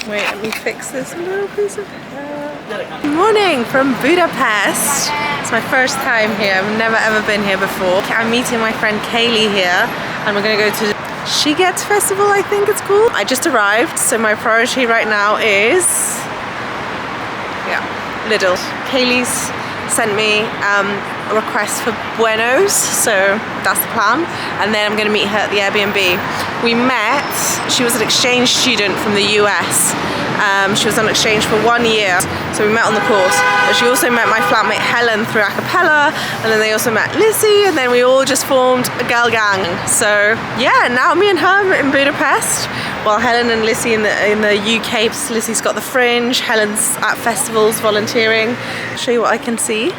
Wait, let me fix this little piece of hair. Good morning from Budapest. It's my first time here. I've never ever been here before. I'm meeting my friend Kaylee here and we're gonna go to Sziget Festival, I think it's called. I just arrived, so my priority right now is Lidl. Kaylee's sent me a request for Buenos, so that's the plan. And then I'm gonna meet her at the Airbnb. We met, she was an exchange student from the US. She was on exchange for 1 year, so we met on the course. But she also met my flatmate Helen through a cappella, and then they also met Lizzie, and then we all just formed a girl gang. So yeah, now me and her in Budapest, while Helen and Lizzie in the UK. Lizzie's got the Fringe, Helen's at festivals volunteering. I'll show you what I can see.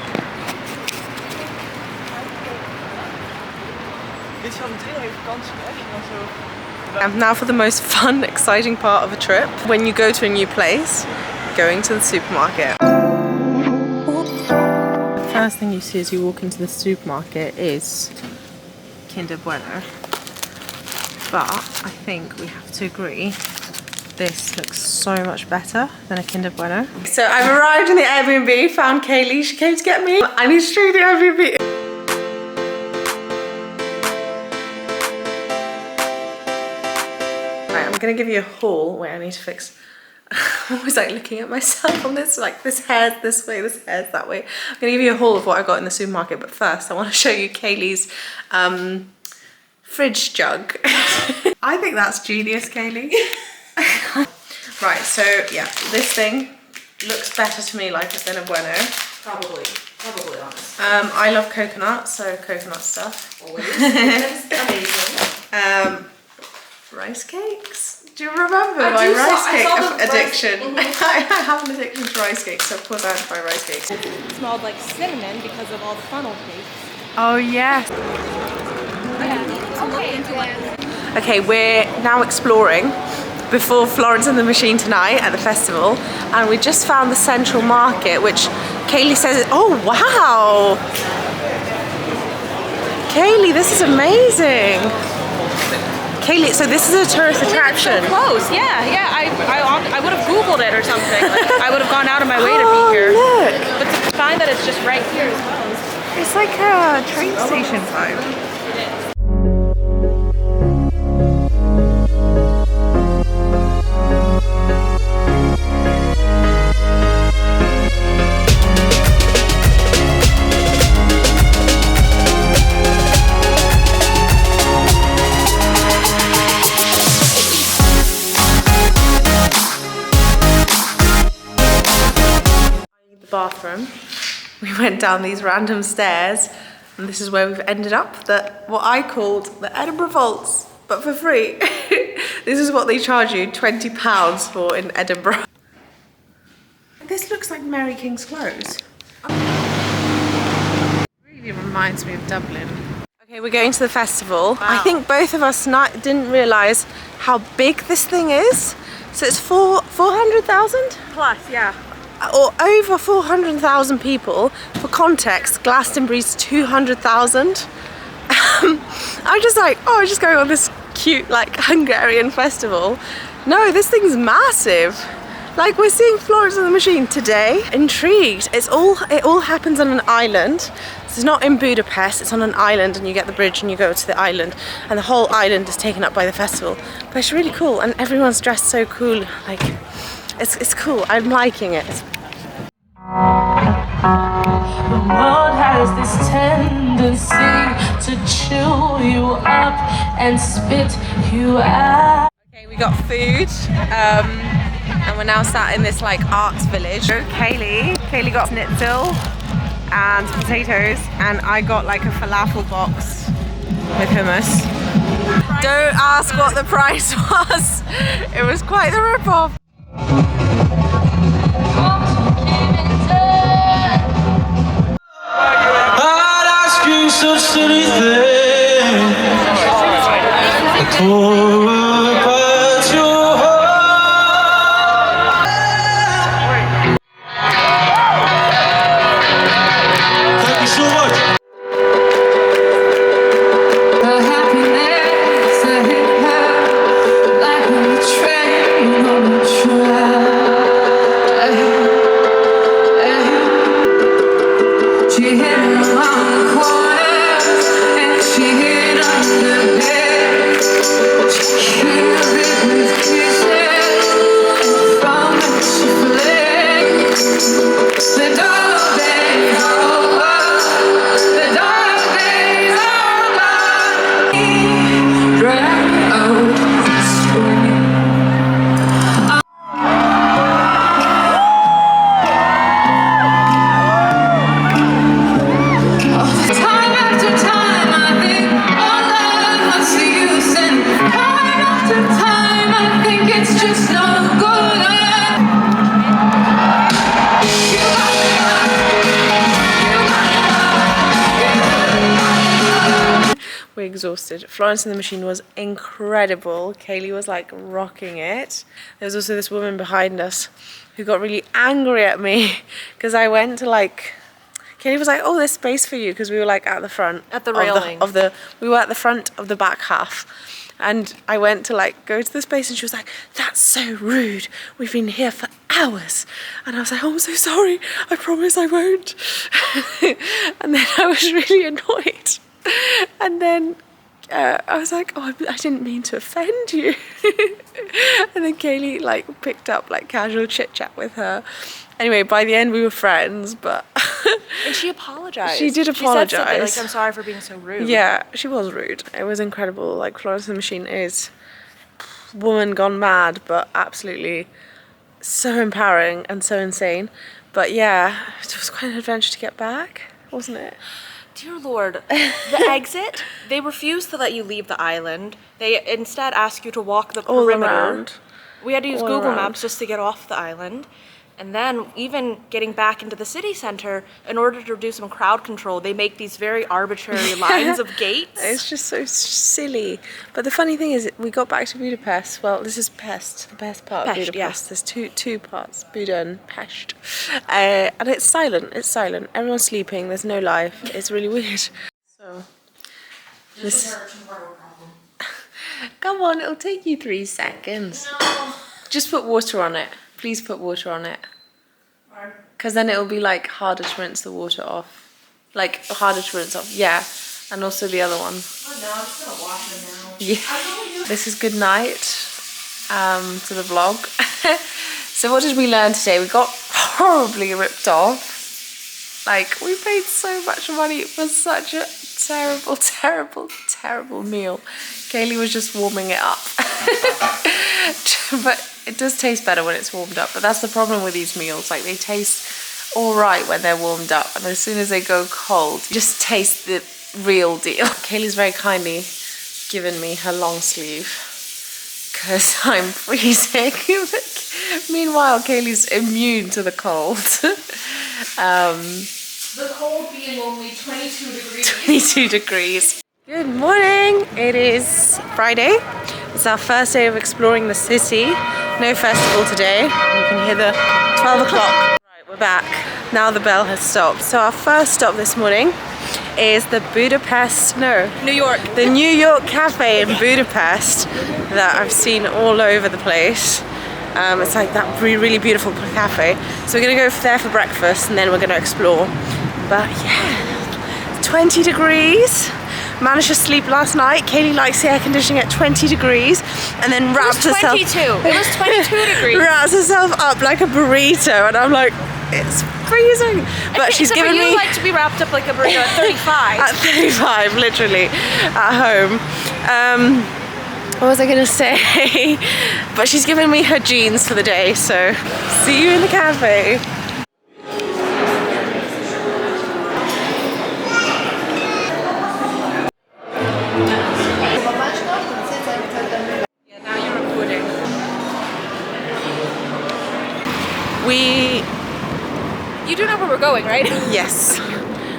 Now for the most fun, exciting part of a trip. When you go to a new place, going to the supermarket. First thing you see as you walk into the supermarket is Kinder Bueno. But I think we have to agree, this looks so much better than a Kinder Bueno. So I've arrived in the Airbnb, found Kaylee, she came to get me. I need to show you the Airbnb. I'm gonna give you a haul. Wait, I need to fix. I'm always like looking at myself on this, like this hair's this way, this hair's that way. I'm gonna give you a haul of what I got in the supermarket, but first I want to show you Kaylee's fridge jug. I think that's genius, Kaylee. Right, so yeah, this thing looks better to me like a Kinder Bueno. Probably honest. I love coconut, so coconut stuff. Always. Amazing. Rice cakes? Do you remember my rice cake addiction? I have an addiction to rice cakes, so of course I had to buy rice cakes. It smelled like cinnamon because of all the funnel cakes. Oh yes. Okay, we're now exploring before Florence and the Machine tonight at the festival, and we just found the Central Market, which Kaylee says, oh wow! Kaylee, this is amazing! Kaylee, so this is a tourist attraction. So close, yeah. I would have Googled it or something. Like, I would have gone out of my way to be here. Look. But to find that it's just right here as well. It's like a train station vibe. Bathroom. We went down these random stairs and this is where we've ended up, what I called the Edinburgh Vaults, but for free. This is what they charge you £20 for in Edinburgh. This looks like Mary King's Close. Really reminds me of Dublin. Okay, we're going to the festival. Wow. I think both of us didn't realise how big this thing is. So it's 400,000? Plus, yeah. Or over 400,000 people. For context, Glastonbury's 200,000. I'm just like, oh, I'm just going on this cute like Hungarian festival. No, this thing's massive. Like, we're seeing Florence and the Machine today. Intrigued. It all happens on an island. So it's not in Budapest, it's on an island, and you get the bridge and you go to the island, and the whole island is taken up by the festival. But it's really cool, and everyone's dressed so cool. Like, it's cool. I'm liking it. The world has this tendency to chew you up and spit you out. Okay, we got food, and we're now sat in this like arts village. So Kaylee got schnitzel and potatoes, and I got like a falafel box with hummus. Don't ask what the price was. It was quite the rip-off. I'd ask you such silly things. I tore apart your heart. Thank you so much. The happiness I hit her like a train on a track. exhausted. Florence and the Machine was incredible. Kaylee was like rocking it. There was also this woman behind us who got really angry at me because I went to like, Kaylee was like, oh, there's space for you, because we were like at the front. At the railing. We were at the front of the back half. And I went to like go to the space and she was like, that's so rude. We've been here for hours. And I was like, oh, I'm so sorry. I promise I won't. And then I was really annoyed. And then I was like, oh, I didn't mean to offend you. And then Kaylee like picked up like casual chit chat with her. Anyway, by the end we were friends, but and she apologized. She did apologize. She said something like, I'm sorry for being so rude. Yeah, she was rude. It was incredible. Like, Florence and the Machine is woman gone mad, but absolutely so empowering and so insane. But yeah, it was quite an adventure to get back, wasn't it? Dear Lord, the exit, they refused to let you leave the island. They instead asked you to walk the perimeter. All around. We had to use All Google around. Maps just to get off the island. And then even getting back into the city center, in order to do some crowd control, they make these very arbitrary lines of gates. It's just so silly. But the funny thing is, we got back to Budapest. Well, this is Pest, the best part of Pest, Budapest. yeah. There's two parts, Buda and Pest. And it's silent. It's silent. Everyone's sleeping. There's no life. It's really weird. So, this. Come on, it'll take you 3 seconds. No. Just put water on it. Please put water on it. Because then it'll be like harder to rinse the water off. Like harder to rinse off, yeah. And also the other one. Oh no, I'm just gonna wash it now. Yeah. This is good night to the vlog. So what did we learn today? We got horribly ripped off. Like, we paid so much money for such a terrible, terrible, terrible meal. Kaylee was just warming it up. But it does taste better when it's warmed up. But that's the problem with these meals. Like, they taste all right when they're warmed up. And as soon as they go cold, you just taste the real deal. Kaylee's very kindly given me her long sleeve because I'm freezing. Meanwhile, Kaylee's immune to the cold. The cold being only 22 degrees. 22 degrees. Good morning. It is Friday. It's our first day of exploring the city. No festival today. You can hear the 12 o'clock. Right, we're back. Now the bell has stopped. So our first stop this morning is the New York. The New York cafe in Budapest that I've seen all over the place. It's like that really beautiful cafe. So we're gonna go there for breakfast and then we're gonna explore. But yeah, 20 degrees. Managed to sleep last night. Kaylee likes the air conditioning at 20 degrees and then wraps herself. It was 22 degrees. Wraps herself up like a burrito, and I'm like, it's freezing. But she's given me. You like to be wrapped up like a burrito at 35. At 35, literally, at home. What was I gonna say? But she's given me her jeans for the day, so see you in the cafe. You do know where we're going, right? Yes.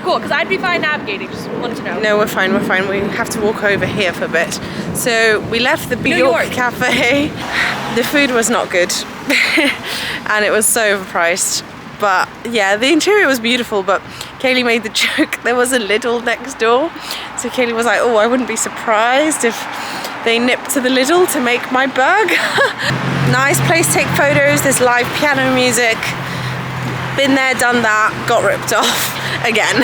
Cool, because I'd be fine navigating, just wanted to know. No, we're fine. We have to walk over here for a bit. So we left the New York cafe. The food was not good. And it was so overpriced. But yeah, the interior was beautiful, but Kaylee made the joke, there was a Lidl next door. So Kaylee was like, oh, I wouldn't be surprised if they nipped to the Lidl to make my burger. Nice place to take photos. There's live piano music. Been there, done that, got ripped off again.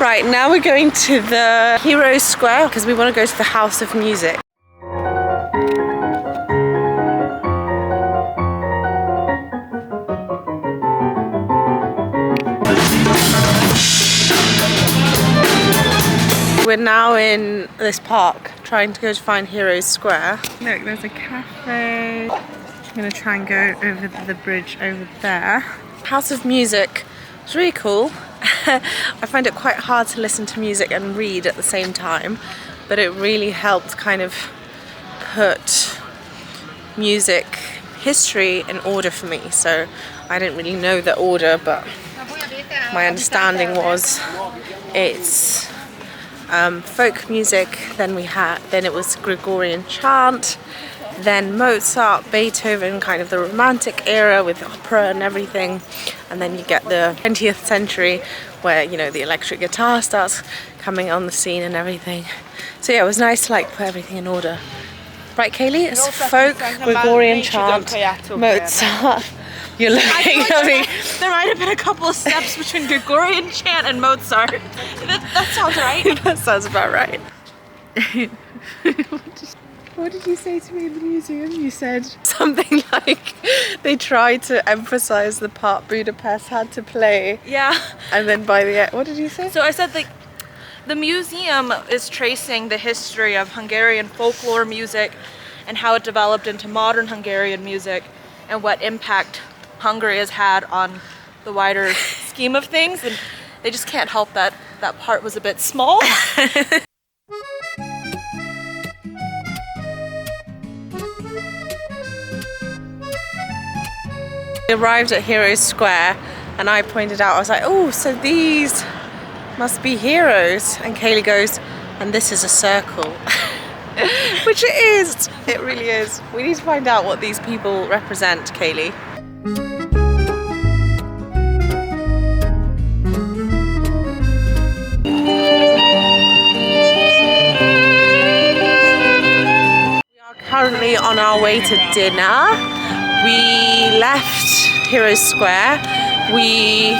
Right, now we're going to the Heroes Square because we want to go to the House of Music. We're now in this park trying to go to find Heroes Square. Look, there's a cafe. I'm gonna try and go over the bridge over there. House of Music. It's really cool. I find it quite hard to listen to music and read at the same time, but it really helped kind of put music history in order for me. So I didn't really know the order, but my understanding was it's folk music, then it was Gregorian chant, then Mozart, Beethoven, kind of the Romantic era with opera and everything, and then you get the 20th century where, you know, the electric guitar starts coming on the scene and everything. So yeah, it was nice to like put everything in order. Right, Kaylee? It's folk, Gregorian chant, Mozart. You're looking at me. There might have been a couple of steps between Gregorian chant and Mozart. That sounds right. That sounds about right. What did you say to me in the museum? You said something like they tried to emphasize the part Budapest had to play. Yeah. And then by the end, what did you say? So I said the museum is tracing the history of Hungarian folklore music and how it developed into modern Hungarian music and what impact Hungary has had on the wider scheme of things. And they just can't help that part was a bit small. We arrived at Heroes Square and I pointed out, I was like, oh, so these must be heroes. And Kaylee goes, and this is a circle. Which it is, it really is. We need to find out what these people represent, Kaylee. We are currently on our way to dinner. We left Heroes Square, we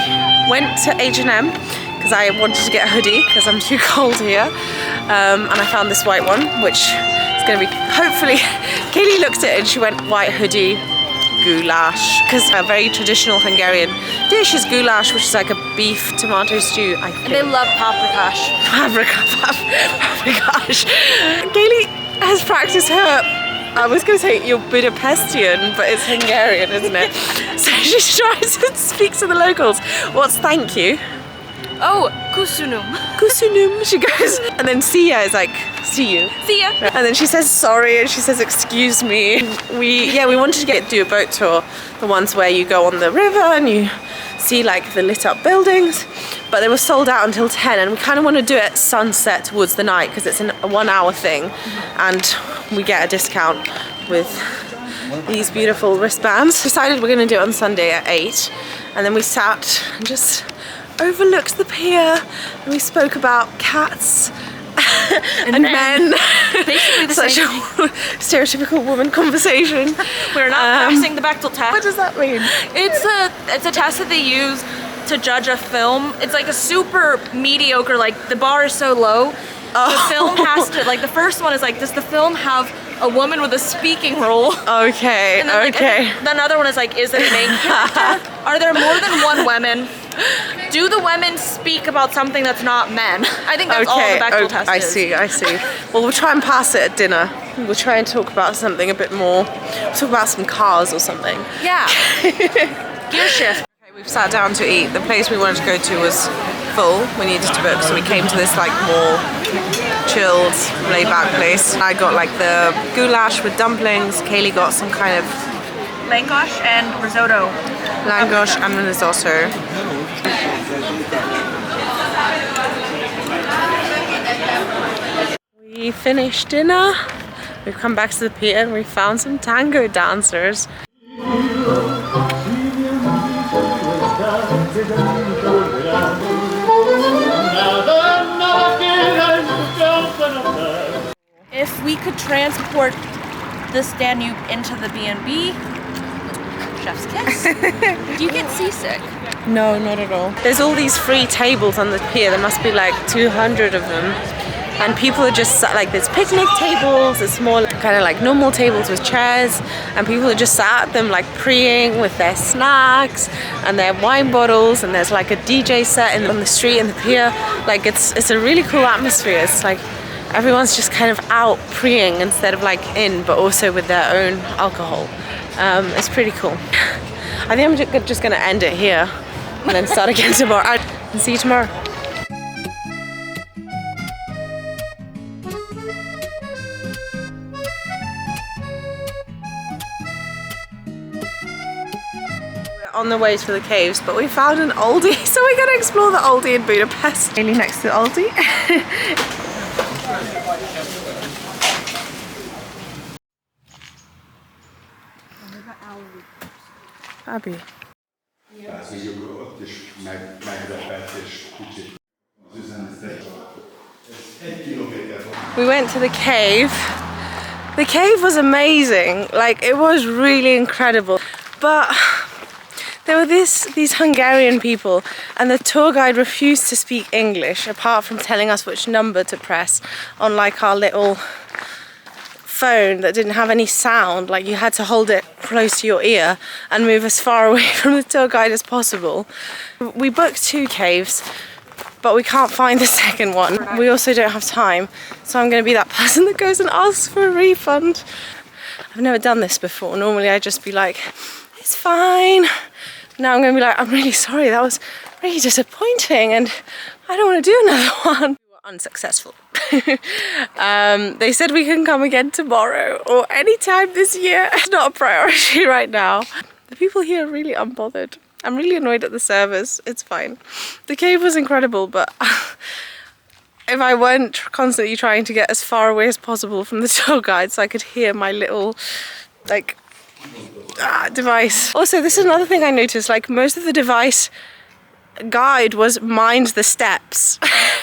went to H&M because I wanted to get a hoodie because I'm too cold here, and I found this white one which is going to be, hopefully, Kaylee looked at it and she went white hoodie, goulash, because a very traditional Hungarian dish is goulash, which is like a beef tomato stew, I think. They love paprikash. Paprikash. Kaylee has practiced her, I was going to say you're Budapestian, but it's Hungarian, isn't it? So she tries to speak to the locals. What's thank you? Oh, kusunum. Kusunum, she goes. And then see ya is like, see you. See ya. And then she says sorry and she says excuse me. We wanted to do a boat tour, the ones where you go on the river and you see like the lit up buildings, but they were sold out until 10 and we kind of want to do it at sunset towards the night because it's a 1 hour thing and we get a discount with these beautiful wristbands. Decided we're going to do it on Sunday at 8 and then we sat and just overlooked the pier and we spoke about cats and men. Basically the Such same a stereotypical woman conversation. We're not passing the Bechtel test. What does that mean? It's a test that they use to judge a film. It's like a super mediocre, like the bar is so low. The film has to, like the first one is like, does the film have a woman with a speaking role? Okay, And then, okay. Like, another one is like, is it a main character? Are there more than one women? Do the women speak about something that's not men? I think that's all the Bechtel test is. I see. Well, we'll try and pass it at dinner. We'll try and talk about something a bit more. We'll talk about some cars or something. Yeah. Gear shift. Okay, we've sat down to eat. The place we wanted to go to was full. We needed to book, so we came to this like more chilled, laid back place. I got like the goulash with dumplings. Kaylee got some kind of Langosh and risotto. langosh and risotto. We finished dinner. We've come back to the pier and we found some tango dancers. If we could transport this Danube into the B&B, chef's kiss. Do you get seasick? No, not at all. There's all these free tables on the pier. There must be like 200 of them. And people are just sat, like there's picnic tables, there's more kind of like normal tables with chairs, and people are just sat at them like preying with their snacks and their wine bottles, and there's like a DJ set on the street in the pier. Like it's a really cool atmosphere. It's like everyone's just kind of out preying instead of like in, but also with their own alcohol. It's pretty cool. I think I'm just gonna end it here and then start again tomorrow. And see you tomorrow. On the way to the caves, but we found an oldie, so we're gonna explore the oldie in Budapest. Really next to the oldie. Abby. Tehát, hogy akkor ott is meglepett és kicsit az üzenetet. Ez 1 kilométer van. We went to the cave. The cave was amazing. Like, it was really incredible. But there were these Hungarian people, and the tour guide refused to speak English, apart from telling us which number to press on like our little phone that didn't have any sound. Like, you had to hold it close to your ear and move as far away from the tour guide as possible. We booked 2 caves, but we can't find the second one. We also don't have time, so I'm going to be that person that goes and asks for a refund. I've never done this before. Normally I'd just be like, it's fine. Now I'm going to be like, I'm really sorry, that was really disappointing and I don't want to do another one. We were unsuccessful. They said we can come again tomorrow or any time this year. It's not a priority right now. The people here are really unbothered. I'm really annoyed at the service. It's fine. The cave was incredible, but if I weren't constantly trying to get as far away as possible from the tour guide so I could hear my little, like, device. Also, this is another thing I noticed, like, most of the device guide was mind the steps.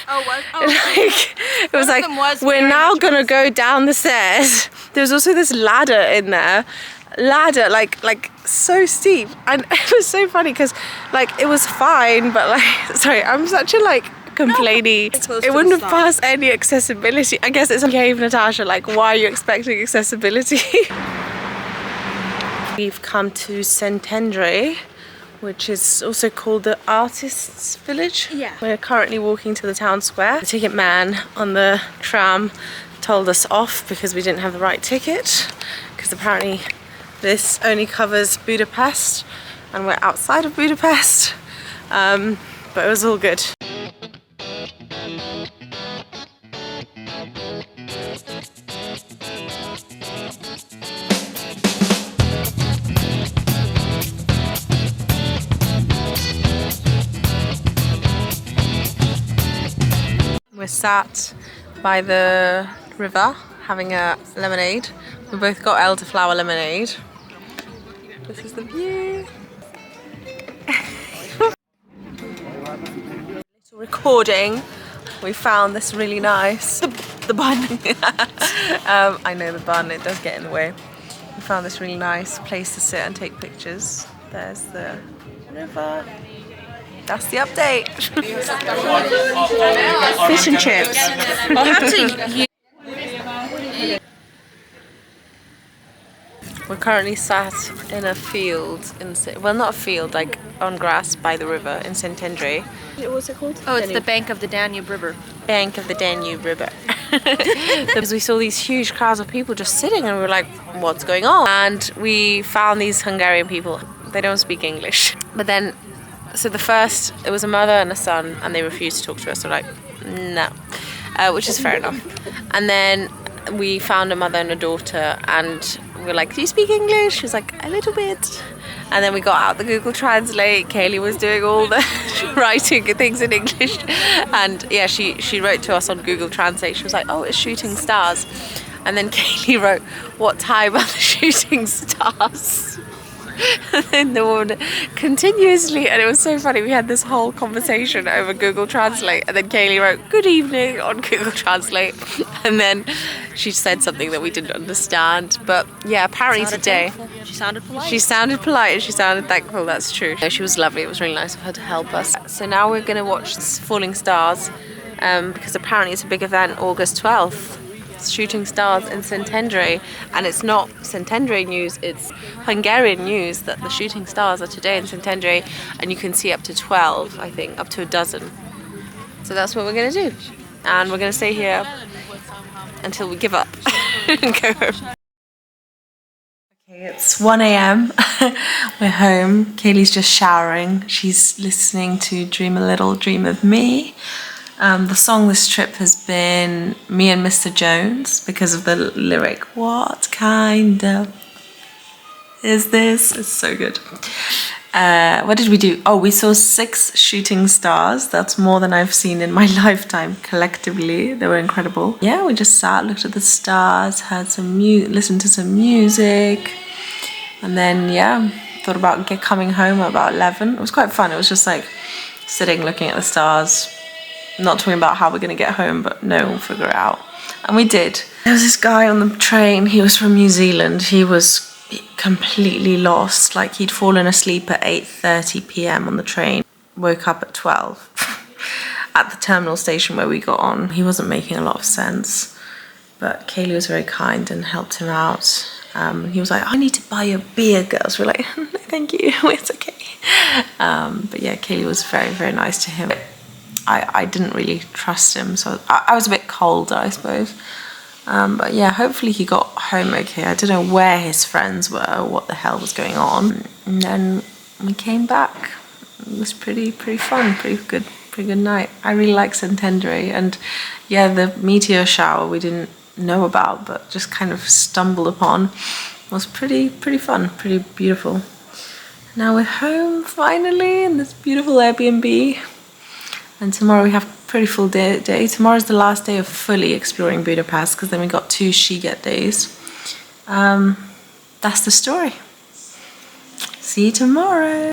Oh, what? Oh, Like, it was like, we're now gonna go down the stairs. There's also this ladder in there. Ladder, like so steep, and it was so funny because like it was fine, but like, sorry, I'm such a like complainy. It wouldn't have passed any accessibility. I guess it's okay, Natasha, like, why are you expecting accessibility? We've come to Sentendre, which is also called the Artists' Village. Yeah. We're currently walking to the town square. The ticket man on the tram told us off because we didn't have the right ticket, because apparently this only covers Budapest and we're outside of Budapest, but it was all good. We're sat by the river having a lemonade. We both got elderflower lemonade. This is the view. Little recording. We found this really nice. The bun. I know the bun, it does get in the way. We found this really nice place to sit and take pictures. There's the river. That's the update. Fish and chips. I'll have to. We're currently sat in a field, well, not a field, like on grass by the river in Sentendre. What's it called? Oh, it's the bank of the Danube River. Bank of the Danube River. Because we saw these huge crowds of people just sitting and we were like, what's going on? And we found these Hungarian people. They don't speak English. But then, so it was a mother and a son, and they refused to talk to us. So like, no, which is fair enough. And then we found a mother and a daughter, and we were like, do you speak English? She was like, a little bit. And then we got out the Google Translate. Kaylee was doing all the writing things in English. And yeah, she wrote to us on Google Translate. She was like, oh, it's shooting stars. And then Kaylee wrote, what time are the shooting stars? And then the woman continuously, and it was so funny, we had this whole conversation over Google Translate, and then Kaylee wrote good evening on Google Translate, and then she said something that we didn't understand. But yeah, apparently today She sounded polite. she sounded polite and she sounded thankful. That's true. She was lovely. It was really nice of her to help us. So now we're going to watch Falling Stars, because apparently it's a big event, August 12th. Shooting stars in Sentendre, and it's not Sentendre news, it's Hungarian news that the shooting stars are today in Sentendre, and you can see up to 12, I think, up to a dozen. So that's what we're going to do, and we're going to stay here until we give up and go home. Okay, it's 1 a.m. We're home. Kaylee's just showering. She's listening to Dream a Little, Dream of Me. The song this trip has been Me and Mr. Jones, because of the lyric, what kind of is this? It's so good. What did we do? Oh, we saw 6 shooting stars. That's more than I've seen in my lifetime collectively. They were incredible. Yeah, we just sat, looked at the stars, heard some listened to some music, and then yeah, thought about coming home at about 11. It was quite fun. It was just like sitting, looking at the stars, not talking about how we're gonna get home, but no, we'll figure it out. And we did. There was this guy on the train. He was from New Zealand. He was completely lost. Like, he'd fallen asleep at 8:30 p.m. on the train, woke up at 12 at the terminal station where we got on. He wasn't making a lot of sense, but Kaylee was very kind and helped him out. He was like, I need to buy you a beer, girls. We're like, no, thank you, it's okay. But yeah, Kaylee was very, very nice to him. I didn't really trust him, so I was a bit colder, I suppose. But yeah, hopefully he got home okay. I don't know where his friends were or what the hell was going on. And then we came back. It was pretty fun, pretty good night. I really like Sentendre, and yeah, the meteor shower we didn't know about, but just kind of stumbled upon. It was pretty fun, pretty beautiful. Now we're home finally in this beautiful Airbnb. And tomorrow we have a pretty full day. Tomorrow's the last day of fully exploring Budapest, because then we got 2 Sziget days. That's the story. See you tomorrow.